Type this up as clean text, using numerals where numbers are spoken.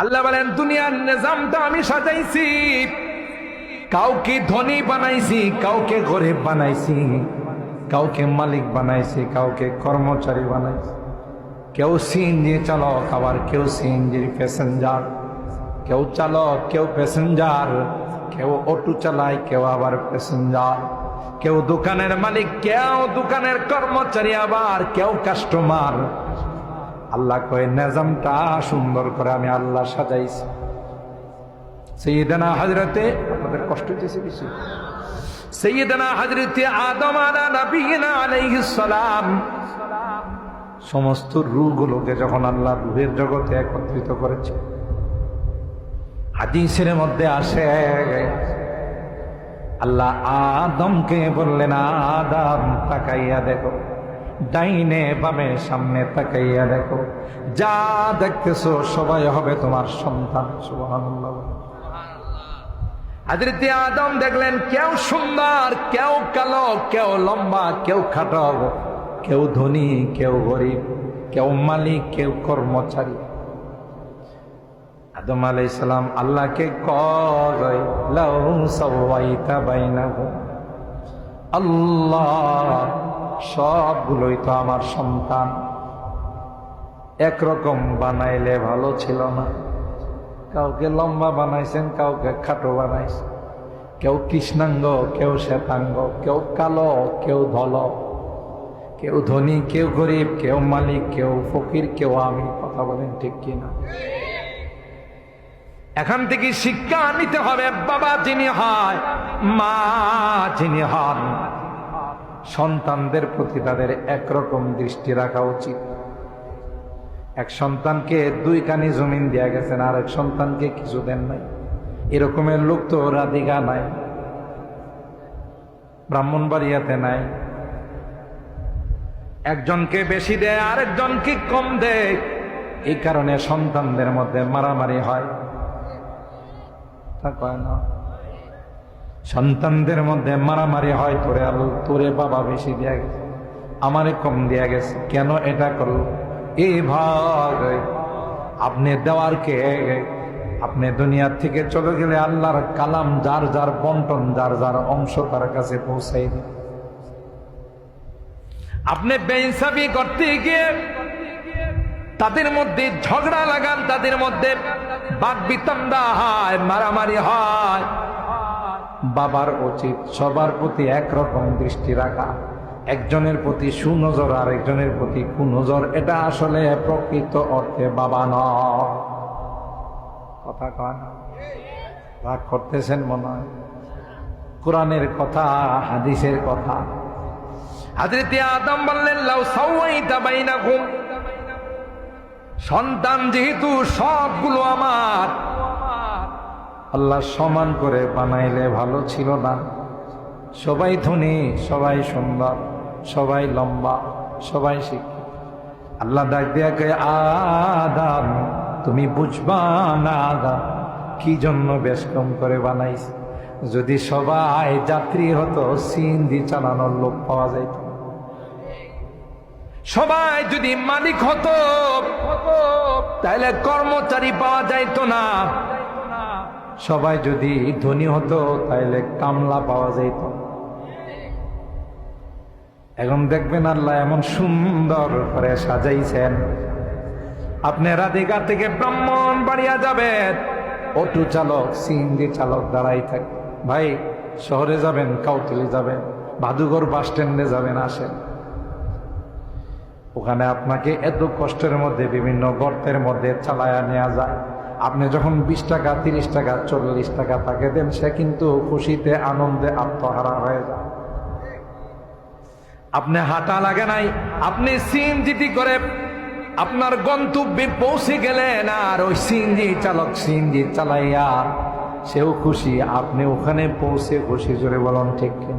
আল্লাহ বলেন দুনিয়ার নিজামটা আমি সাজাইছি, কাউকে ধনী বানাইছি, কাউকে গরিব বানাইছি, কাউকে মালিক বানাইছি, কাউকে কর্মচারী বানাইছি। কেউ সিএনজি চালক, আবার কেউ সিএনজির প্যাসেঞ্জার, কেউ চালক, কেউ প্যাসেঞ্জার, কেউ অটো চালায়, কেউ আবার প্যাসেঞ্জার, কেউ দোকানের মালিক, কেউ দোকানের কর্মচারী, আবার কেউ কাস্টমার। আল্লাহ কয় নিজামটা সুন্দর করে আমি আল্লাহ সাজাইছি। সাইয়েদনা হযরতে, আপনাদের কষ্ট হইতেছে কিছু? সাইয়েদনা হযরতে আদম নবিয়িনা আলাইহিস সালাম সমস্ত রূহগুলোকে যখন আল্লাহ রূহের জগতে একত্রিত করেছে, হাদিসের মধ্যে আসে আল্লাহ আদমকে বললেন, আদম তাকাইয়া দেখো, ডাইনে বামে সামনে তাকাইয়া দেখো, যা দেখতেছো সবাই হবে তোমার সন্তান। সুবহানাল্লাহ। হযরত আদম দেখলেন কেউ সুন্দর, কেউ কালো, কেউ লম্বা, কেউ খাটো, কেউ ধনী, কেউ গরিব, কেউ মালিক, কেউ কর্মচারী। আদম আলাইহিস সালাম আল্লাহকে কয়, লাউ সাওয়াইতা বাইনাহুম, আল্লাহ সবগুলোই তো আমার সন্তান, একরকম বানাইলে ভালো ছিল না? কাউকে লম্বা বানাইছেন, কাউকে খাটো বানাইছেন, কেউ কৃষ্ণাঙ্গ, কেউ শ্বেতাঙ্গ, কেউ কালো, কেউ ধল, কেউ ধনী, কেউ গরিব, কেউ মালিক, কেউ ফকির, কেউ আমি। কথা বলেন ঠিক কিনা? এখান থেকে শিক্ষা নিতে হবে, বাবা যিনি হয়, মা যিনি হন, সন্তানদের প্রতি তাদের একরকম দৃষ্টি রাখা উচিত। এক সন্তানকে 2 কানি জমিন দেয়া গেছেন, আর এক সন্তানকে কিছু দেন নাই। এরকমের লোক তো রাধিকা নাই, ব্রাহ্মণবাড়িয়াতে নাই। একজনকে বেশি দেয়, আরেকজনকে কম দেয়। এই কারণে সন্তানদের মধ্যে মারামারি হয়, তা কয় না? সন্তানদের মধ্যে মারামারি হয়, তোরে বাবা বেশি দেয়া গেছে, আমারে কম দেয়া গেছে, কেন এটা করলো? এই ভাগ আপনি দেওয়ার কে? আপনি দুনিয়ার থেকে চলে গেলে আল্লাহর কালাম যার যার বন্টন, যার যার অংশ তার কাছে পৌঁছাই দিন। আপনি বেইনসাফি করতে গিয়ে তাদের মধ্যে ঝগড়া লাগান, তাদের মধ্যে বাকবিতণ্ডা হয়, মারামারি হয়। বাবার উচিত সবার প্রতি একরকম দৃষ্টি রাখা, একজনের প্রতি সুনজর আর একজনের প্রতি কুনজর। এটা আসলে প্রকৃত অর্থে বাবা নয়। কথা কয় না? রাগ করতেছেন মনে হয়? কোরআনের কথা, হাদিসের কথা। হযরত আদম বললেন, লাউ সাওয়াইতা বাইনাকুম, সন্তান যেহেতু সবগুলো আমার, আল্লাহ সমান করে বানাইলে ভালো ছিল না? সবাই ধনী, সবাই সুন্দর, সবাই লম্বা, সবাই শিক্ষিত। আল্লাহ ডাক দিয়া কয়, আদম তুমি বুঝবা না আদম কি জন্য বেশ কম করে বানাইছে। যদি সবাই যাত্রী হতো, সিএনজি চালানোর লোক পাওয়া যাইত। সবাই যদি মালিক হতো, তাহলে কর্মচারী পাওয়া যাইত না। সবাই যদি ধনী হতো, তাহলে কামলা পাওয়া যাইত। এখন দেখবেন আল্লাহ এমন সুন্দর করে সাজাইছেন, আপনি রাধিকা থেকে ব্রাহ্মণবাড়িয়া যাবেন, অটো চালক, সিএনজি চালক দাঁড়াই থাকে। ভাই শহরে যাবেন, কাউতলি যাবেন, ভাদুঘর বাস স্ট্যান্ডে যাবেন, আসেন। ওখানে আপনাকে এত কষ্টের মধ্যে বিভিন্ন গর্তের মধ্যে চালায়া নেওয়া যায়। আপনি যখন 20 টাকা, 30 টাকা, 40 টাকা তাকে দেন, সে কিন্তু খুশিতে আনন্দে আত্মহারা হয়ে যায়। আপনি হাঁটা লাগে নাই, আপনি সিএনজি করে আপনার গন্তব্যে পৌঁছে গেলেন, আর ওই সিএনজি চালক সিএনজি চালাইয়া সেও খুশি, আপনি ওখানে পৌঁছে খুশি। জোরে বলুন ঠিক কিনা?